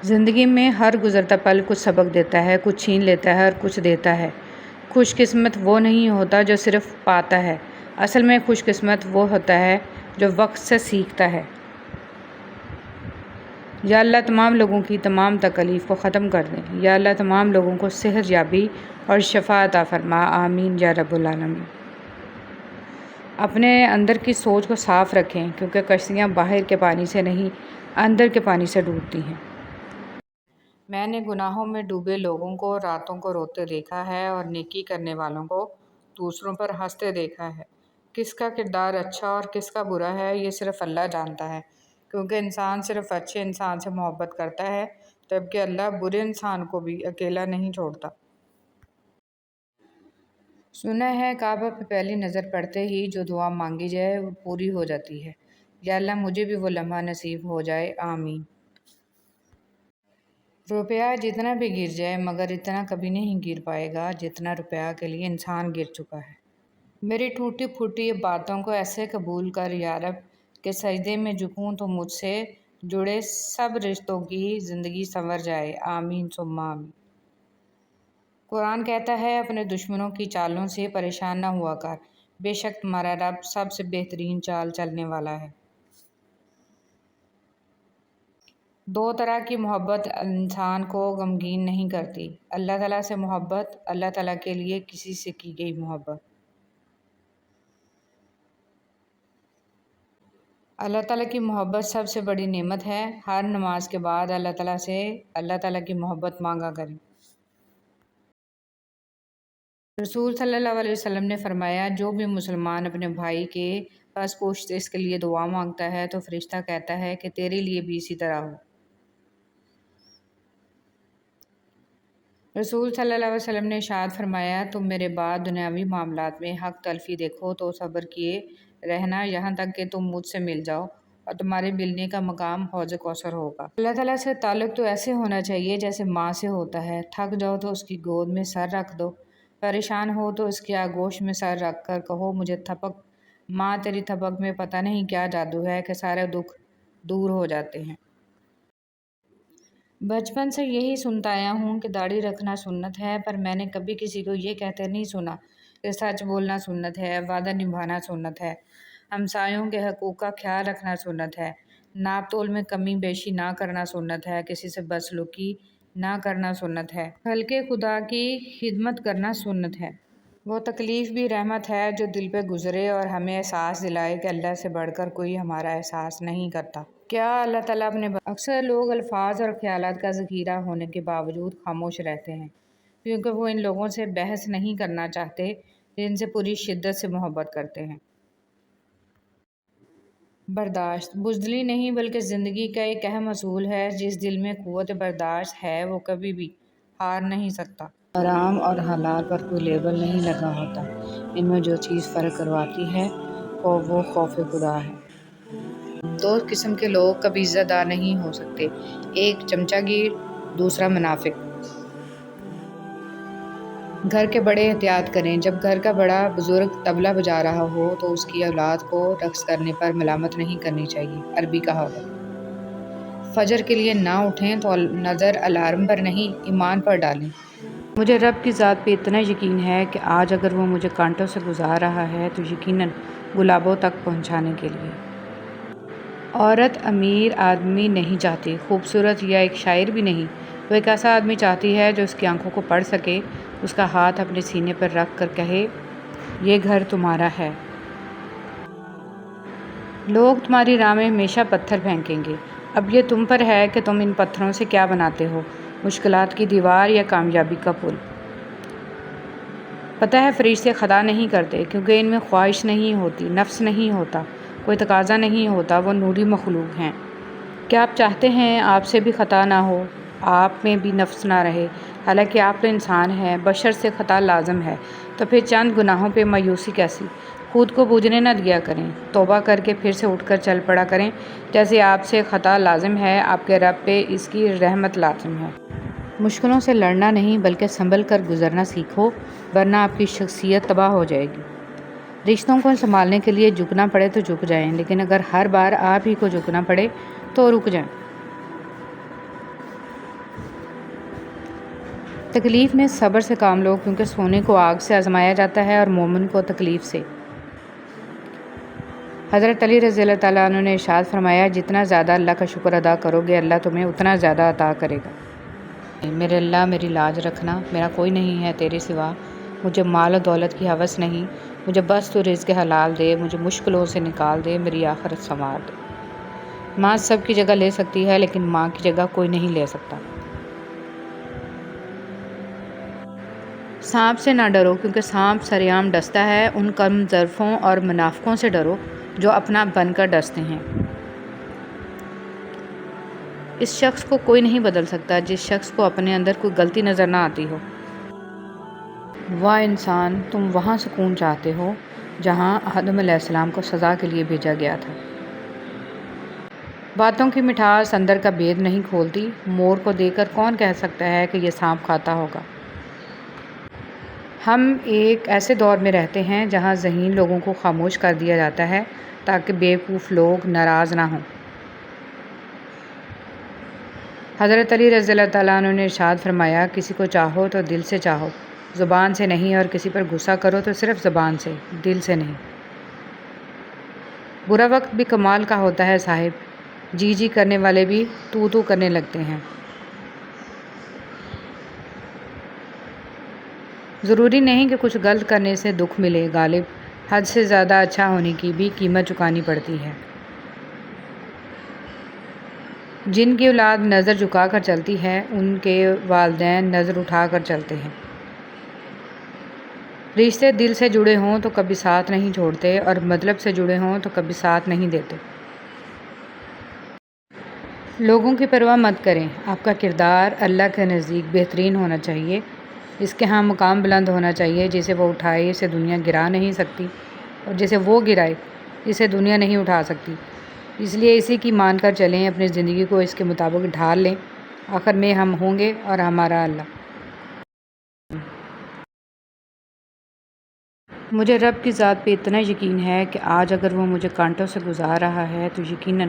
زندگی میں ہر گزرتا پل کچھ سبق دیتا ہے، کچھ چھین لیتا ہے اور کچھ دیتا ہے۔ خوش قسمت وہ نہیں ہوتا جو صرف پاتا ہے، اصل میں خوش قسمت وہ ہوتا ہے جو وقت سے سیکھتا ہے۔ یا اللہ تمام لوگوں کی تمام تکالیف کو ختم کر دیں۔ یا اللہ تمام لوگوں کو صحت یابی اور شفا عطا فرما، آمین یا رب العالمین۔ اپنے اندر کی سوچ کو صاف رکھیں، کیونکہ کشتیاں باہر کے پانی سے نہیں، اندر کے پانی سے ڈوبتی ہیں۔ میں نے گناہوں میں ڈوبے لوگوں کو راتوں کو روتے دیکھا ہے اور نیکی کرنے والوں کو دوسروں پر ہنستے دیکھا ہے۔ کس کا کردار اچھا اور کس کا برا ہے، یہ صرف اللہ جانتا ہے، کیونکہ انسان صرف اچھے انسان سے محبت کرتا ہے، جبکہ اللہ برے انسان کو بھی اکیلا نہیں چھوڑتا۔ سنا ہے کعبہ پہ پہلی نظر پڑتے ہی جو دعا مانگی جائے وہ پوری ہو جاتی ہے۔ یا اللہ مجھے بھی وہ لمحہ نصیب ہو جائے، آمین۔ روپیہ جتنا بھی گر جائے مگر اتنا کبھی نہیں گر پائے گا جتنا روپیہ کے لیے انسان گر چکا ہے۔ میری ٹوٹی پھوٹی باتوں کو ایسے قبول کر یا رب کہ سجدے میں جھکوں تو مجھ سے جڑے سب رشتوں کی زندگی سنور جائے، آمین ثم آمین۔ قرآن کہتا ہے اپنے دشمنوں کی چالوں سے پریشان نہ ہوا کر، بے شک تمہارا رب سب سے بہترین چال چلنے والا ہے۔ دو طرح کی محبت انسان کو غمگین نہیں کرتی، اللہ تعالیٰ سے محبت، اللہ تعالیٰ کے لیے کسی سے کی گئی محبت۔ اللہ تعالیٰ کی محبت سب سے بڑی نعمت ہے۔ ہر نماز کے بعد اللہ تعالیٰ سے اللہ تعالیٰ کی محبت مانگا کریں۔ رسول صلی اللہ علیہ وسلم نے فرمایا، جو بھی مسلمان اپنے بھائی کے پاس پوچھتے اس کے لیے دعا مانگتا ہے تو فرشتہ کہتا ہے کہ تیرے لیے بھی اسی طرح ہو۔ رسول صلی اللہ علیہ وسلم نے ارشاد فرمایا، تم میرے بعد دنیاوی معاملات میں حق تلفی دیکھو تو صبر کیے رہنا یہاں تک کہ تم مجھ سے مل جاؤ، اور تمہارے ملنے کا مقام حوض کوثر ہوگا۔ اللہ تعالیٰ سے تعلق تو ایسے ہونا چاہیے جیسے ماں سے ہوتا ہے۔ تھک جاؤ تو اس کی گود میں سر رکھ دو، پریشان ہو تو اس کی آغوش میں سر رکھ کر کہو مجھے تھپک، ماں تیری تھپک میں پتہ نہیں کیا جادو ہے کہ سارے دکھ دور ہو جاتے ہیں۔ بچپن سے یہی سنتا آیا ہوں کہ داڑھی رکھنا سنت ہے، پر میں نے کبھی کسی کو یہ کہتے نہیں سنا کہ سچ بولنا سنت ہے، وعدہ نبھانا سنت ہے، ہمسایوں کے حقوق کا خیال رکھنا سنت ہے، ناپ تول میں کمی بیشی نہ کرنا سنت ہے، کسی سے بدسلوکی نہ کرنا سنت ہے، خلق خدا کی خدمت کرنا سنت ہے۔ وہ تکلیف بھی رحمت ہے جو دل پہ گزرے اور ہمیں احساس دلائے کہ اللہ سے بڑھ کر کوئی ہمارا احساس نہیں کرتا۔ کیا اللہ تعالیٰ اپنے اکثر لوگ الفاظ اور خیالات کا ذخیرہ ہونے کے باوجود خاموش رہتے ہیں، کیونکہ وہ ان لوگوں سے بحث نہیں کرنا چاہتے جن سے پوری شدت سے محبت کرتے ہیں۔ برداشت بزدلی نہیں بلکہ زندگی کا ایک اہم اصول ہے۔ جس دل میں قوت برداشت ہے وہ کبھی بھی ہار نہیں سکتا۔ حرام اور حلال پر کوئی لیبل نہیں لگا ہوتا، ان میں جو چیز فرق کرواتی ہے وہ خوف خدا ہے۔ دو قسم کے لوگ کبھی عزت دار نہیں ہو سکتے، ایک چمچہ گیر، دوسرا منافق۔ گھر کے بڑے احتیاط کریں، جب گھر کا بڑا بزرگ طبلہ بجا رہا ہو تو اس کی اولاد کو رقص کرنے پر ملامت نہیں کرنی چاہیے۔ عربی کہاوت۔ فجر کے لیے نہ اٹھیں تو نظر الارم پر نہیں ایمان پر ڈالیں۔ مجھے رب کی ذات پہ اتنا یقین ہے کہ آج اگر وہ مجھے کانٹوں سے گزار رہا ہے تو یقیناً گلابوں تک پہنچانے کے لیے۔ عورت امیر آدمی نہیں چاہتی، خوبصورت یا ایک شاعر بھی نہیں، وہ ایک ایسا آدمی چاہتی ہے جو اس کی آنکھوں کو پڑھ سکے، اس کا ہاتھ اپنے سینے پر رکھ کر کہے یہ گھر تمہارا ہے۔ لوگ تمہاری راہ میں ہمیشہ پتھر پھینکیں گے، اب یہ تم پر ہے کہ تم ان پتھروں سے کیا بناتے ہو، مشکلات کی دیوار یا کامیابی کا پل۔ پتہ ہے فرشتے خطا نہیں کرتے کیونکہ ان میں خواہش نہیں ہوتی، نفس نہیں ہوتا، کوئی تقاضا نہیں ہوتا، وہ نوری مخلوق ہیں۔ کیا آپ چاہتے ہیں آپ سے بھی خطا نہ ہو، آپ میں بھی نفس نہ رہے؟ حالانکہ آپ تو انسان ہیں، بشر سے خطا لازم ہے، تو پھر چند گناہوں پہ مایوسی کیسی؟ خود کو بوجھنے نہ دیا کریں، توبہ کر کے پھر سے اٹھ کر چل پڑا کریں۔ جیسے آپ سے خطا لازم ہے، آپ کے رب پہ اس کی رحمت لازم ہے۔ مشکلوں سے لڑنا نہیں بلکہ سنبھل کر گزرنا سیکھو، ورنہ آپ کی شخصیت تباہ ہو جائے گی۔ رشتوں کو سنبھالنے کے لیے جھکنا پڑے تو جھک جائیں، لیکن اگر ہر بار آپ ہی کو جھکنا پڑے تو رک جائیں۔ تکلیف میں صبر سے کام لو، کیونکہ سونے کو آگ سے آزمایا جاتا ہے اور مومن کو تکلیف سے۔ حضرت علی رضی اللہ تعالیٰ عنہ نے ارشاد فرمایا، جتنا زیادہ اللہ کا شکر ادا کرو گے اللہ تمہیں اتنا زیادہ عطا کرے گا۔ میرے اللہ میری لاج رکھنا، میرا کوئی نہیں ہے تیرے سوا، مجھے مال و دولت کی ہوس نہیں، مجھے بس تو رزق حلال دے، مجھے مشکلوں سے نکال دے، میری آخرت سنوار دے۔ ماں سب کی جگہ لے سکتی ہے لیکن ماں کی جگہ کوئی نہیں لے سکتا۔ سانپ سے نہ ڈرو، کیونکہ سانپ سریعام ڈستا ہے، ان کم ظرفوں اور منافقوں سے ڈرو جو اپنا بن کر ڈستے ہیں۔ اس شخص کو کوئی نہیں بدل سکتا جس شخص کو اپنے اندر کوئی غلطی نظر نہ آتی ہو۔ واہ انسان، تم وہاں سکون چاہتے ہو جہاں آدم علیہ السلام کو سزا کے لیے بھیجا گیا تھا۔ باتوں کی مٹھاس اندر کا بھید نہیں کھولتی۔ مور کو دیکھ کر کون کہہ سکتا ہے کہ یہ سانپ کھاتا ہوگا؟ ہم ایک ایسے دور میں رہتے ہیں جہاں ذہین لوگوں کو خاموش کر دیا جاتا ہے تاکہ بیوقوف لوگ ناراض نہ ہوں۔ حضرت علی رضی اللہ تعالیٰ عنہ نے ارشاد فرمایا، کسی کو چاہو تو دل سے چاہو، زبان سے نہیں، اور کسی پر غصہ کرو تو صرف زبان سے، دل سے نہیں۔ برا وقت بھی کمال کا ہوتا ہے صاحب، جی جی کرنے والے بھی تو تو کرنے لگتے ہیں۔ ضروری نہیں کہ کچھ غلط کرنے سے دکھ ملے غالب، حد سے زیادہ اچھا ہونے کی بھی قیمت چکانی پڑتی ہے۔ جن کی اولاد نظر جھکا کر چلتی ہے ان کے والدین نظر اٹھا کر چلتے ہیں۔ رشتے دل سے جڑے ہوں تو کبھی ساتھ نہیں چھوڑتے، اور مطلب سے جڑے ہوں تو کبھی ساتھ نہیں دیتے۔ لوگوں کی پرواہ مت کریں، آپ کا کردار اللہ کے نزدیک بہترین ہونا چاہیے، اس کے ہاں مقام بلند ہونا چاہیے۔ جسے وہ اٹھائے اسے دنیا گرا نہیں سکتی، اور جسے وہ گرائے اسے دنیا نہیں اٹھا سکتی۔ اس لیے اسی کی مان کر چلیں، اپنی زندگی کو اس کے مطابق ڈھال لیں، آخر میں ہم ہوں گے اور ہمارا اللہ۔ مجھے رب کی ذات پہ اتنا یقین ہے کہ آج اگر وہ مجھے کانٹوں سے گزار رہا ہے تو یقیناً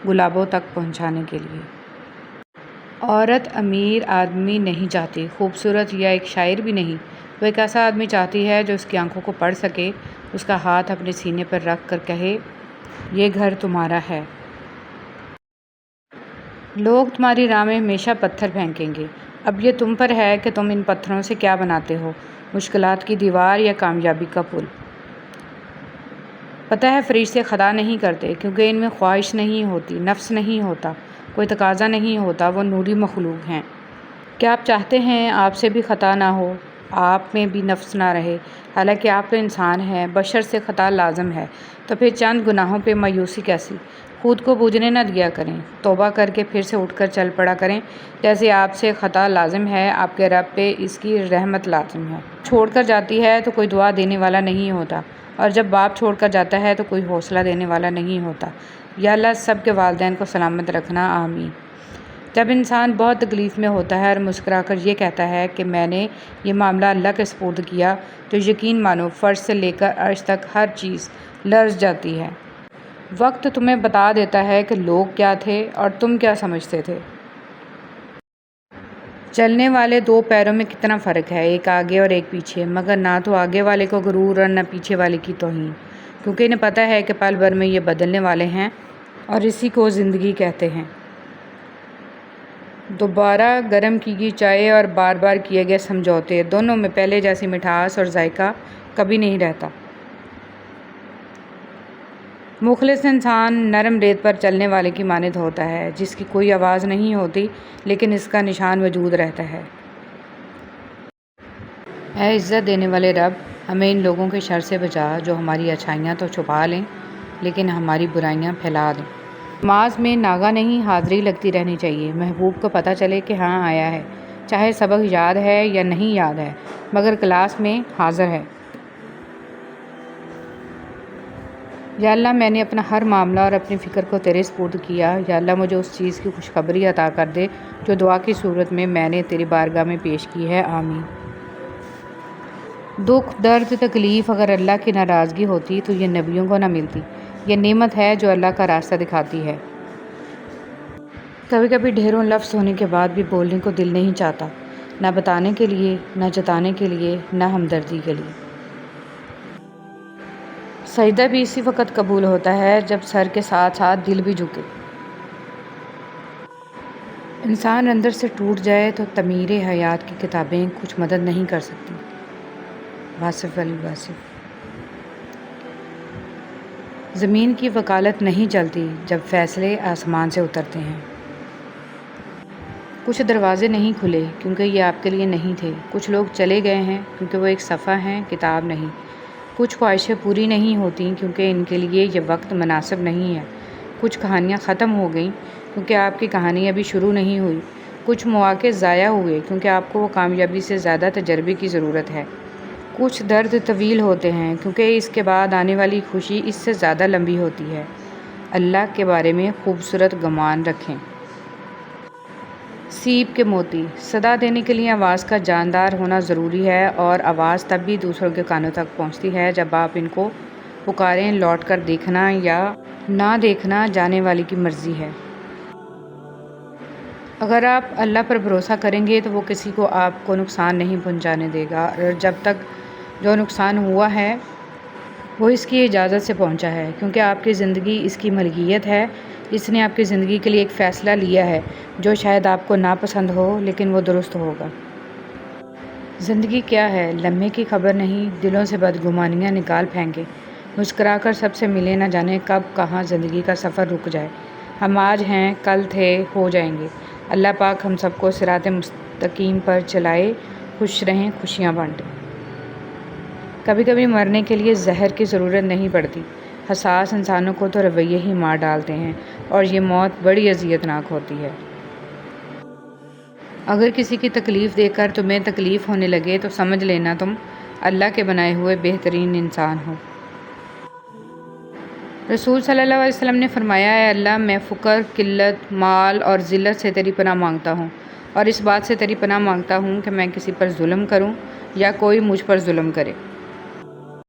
گلابوں تک پہنچانے کے لیے۔ عورت امیر آدمی نہیں چاہتی، خوبصورت یا ایک شاعر بھی نہیں، وہ ایک ایسا آدمی چاہتی ہے جو اس کی آنکھوں کو پڑھ سکے، اس کا ہاتھ اپنے سینے پر رکھ کر کہے، یہ گھر تمہارا ہے۔ لوگ تمہاری راہ میں ہمیشہ پتھر پھینکیں گے، اب یہ تم پر ہے کہ تم ان پتھروں سے کیا بناتے ہو، مشکلات کی دیوار یا کامیابی کا پل۔ پتہ ہے فرشتے خطا نہیں کرتے، کیونکہ ان میں خواہش نہیں ہوتی، نفس نہیں ہوتا، کوئی تقاضا نہیں ہوتا، وہ نوری مخلوق ہیں۔ کیا آپ چاہتے ہیں آپ سے بھی خطا نہ ہو، آپ میں بھی نفس نہ رہے؟ حالانکہ آپ تو انسان ہیں، بشر سے خطا لازم ہے، تو پھر چند گناہوں پہ مایوسی کیسی؟ خود کو بوجھنے نہ دیا کریں، توبہ کر کے پھر سے اٹھ کر چل پڑا کریں۔ جیسے آپ سے خطا لازم ہے، آپ کے رب پہ اس کی رحمت لازم ہے۔ چھوڑ کر جاتی ہے تو کوئی دعا دینے والا نہیں ہوتا، اور جب باپ چھوڑ کر جاتا ہے تو کوئی حوصلہ دینے والا نہیں ہوتا۔ یا اللہ سب کے والدین کو سلامت رکھنا، آمین۔ جب انسان بہت تکلیف میں ہوتا ہے اور مسکرا کر یہ کہتا ہے کہ میں نے یہ معاملہ اللہ کے سپرد کیا، تو یقین مانو فرش سے لے کر عرش تک ہر چیز لرز جاتی ہے۔ وقت تمہیں بتا دیتا ہے کہ لوگ کیا تھے اور تم کیا سمجھتے تھے۔ چلنے والے دو پیروں میں کتنا فرق ہے، ایک آگے اور ایک پیچھے، مگر نہ تو آگے والے کو غرور اور نہ پیچھے والے کی توہین، کیونکہ انہیں پتہ ہے کہ پل بھر میں یہ بدلنے والے ہیں، اور اسی کو زندگی کہتے ہیں۔ دوبارہ گرم کی گئی چائے اور بار بار کیے گئے سمجھوتے، دونوں میں پہلے جیسی مٹھاس اور ذائقہ کبھی نہیں رہتا۔ مخلص انسان نرم ریت پر چلنے والے کی مانند ہوتا ہے، جس کی کوئی آواز نہیں ہوتی لیکن اس کا نشان موجود رہتا ہے۔ اے عزت دینے والے رب، ہمیں ان لوگوں کے شر سے بچا جو ہماری اچھائیاں تو چھپا لیں لیکن ہماری برائیاں پھیلا دیں۔ نماز میں ناگا نہیں حاضری لگتی رہنی چاہیے، محبوب کو پتہ چلے کہ ہاں آیا ہے، چاہے سبق یاد ہے یا نہیں یاد ہے، مگر کلاس میں حاضر ہے۔ یا اللہ میں نے اپنا ہر معاملہ اور اپنی فکر کو تیرے سپرد کیا، یا اللہ مجھے اس چیز کی خوشخبری عطا کر دے جو دعا کی صورت میں نے تیری بارگاہ میں پیش کی ہے، آمین۔ دکھ درد تکلیف اگر اللہ کی ناراضگی ہوتی تو یہ نبیوں کو نہ ملتی، یہ نعمت ہے جو اللہ کا راستہ دکھاتی ہے۔ کبھی کبھی ڈھیروں لفظ ہونے کے بعد بھی بولنے کو دل نہیں چاہتا، نہ بتانے کے لیے، نہ جتانے کے لیے، نہ ہمدردی کے لیے۔ سجدہ بھی اسی وقت قبول ہوتا ہے جب سر کے ساتھ ساتھ دل بھی جھکے۔ انسان اندر سے ٹوٹ جائے تو تعمیر حیات کی کتابیں کچھ مدد نہیں کر سکتی۔ واصف علی واصف۔ زمین کی وکالت نہیں چلتی جب فیصلے آسمان سے اترتے ہیں۔ کچھ دروازے نہیں کھلے کیونکہ یہ آپ کے لیے نہیں تھے، کچھ لوگ چلے گئے ہیں کیونکہ وہ ایک صفحہ ہیں، کتاب نہیں۔ کچھ خواہشیں پوری نہیں ہوتیں کیونکہ ان کے لیے یہ وقت مناسب نہیں ہے۔ کچھ کہانیاں ختم ہو گئیں کیونکہ آپ کی کہانی ابھی شروع نہیں ہوئی۔ کچھ مواقع ضائع ہوئے کیونکہ آپ کو وہ کامیابی سے زیادہ تجربے کی ضرورت ہے۔ کچھ درد طویل ہوتے ہیں کیونکہ اس کے بعد آنے والی خوشی اس سے زیادہ لمبی ہوتی ہے۔ اللہ کے بارے میں خوبصورت گمان رکھیں۔ سیب کے موتی۔ صدا دینے کے لیے آواز کا جاندار ہونا ضروری ہے، اور آواز تب بھی دوسروں کے کانوں تک پہنچتی ہے جب آپ ان کو پکاریں۔ لوٹ کر دیکھنا یا نہ دیکھنا جانے والی کی مرضی ہے۔ اگر آپ اللہ پر بھروسہ کریں گے تو وہ کسی کو آپ کو نقصان نہیں پہنچانے دے گا، اور جب تک جو نقصان ہوا ہے وہ اس کی اجازت سے پہنچا ہے، کیونکہ آپ کی زندگی اس کی ملکیت ہے۔ اس نے آپ کی زندگی کے لیے ایک فیصلہ لیا ہے جو شاید آپ کو ناپسند ہو، لیکن وہ درست ہوگا۔ زندگی کیا ہے؟ لمحے کی خبر نہیں، دلوں سے بدگمانیاں نکال پھینکے۔ مسکرا کر سب سے ملے، نہ جانے کب کہاں زندگی کا سفر رک جائے۔ ہم آج ہیں، کل تھے، ہو جائیں گے۔ اللہ پاک ہم سب کو صراط مستقیم پر چلائے، خوش رہیں، خوشیاں بانٹیں۔ کبھی کبھی مرنے کے لیے زہر کی ضرورت نہیں پڑتی۔ حساس انسانوں کو تو رویے ہی مار ڈالتے ہیں، اور یہ موت بڑی اذیت ناک ہوتی ہے۔ اگر کسی کی تکلیف دے کر تمہیں تکلیف ہونے لگے تو سمجھ لینا تم اللہ کے بنائے ہوئے بہترین انسان ہو۔ رسول صلی اللہ علیہ وسلم نے فرمایا، اے اللہ، میں فقر، قلت، مال اور ذلت سے تیری پناہ مانگتا ہوں، اور اس بات سے تیری پناہ مانگتا ہوں کہ میں کسی پر ظلم کروں یا کوئی مجھ پر ظلم کرے۔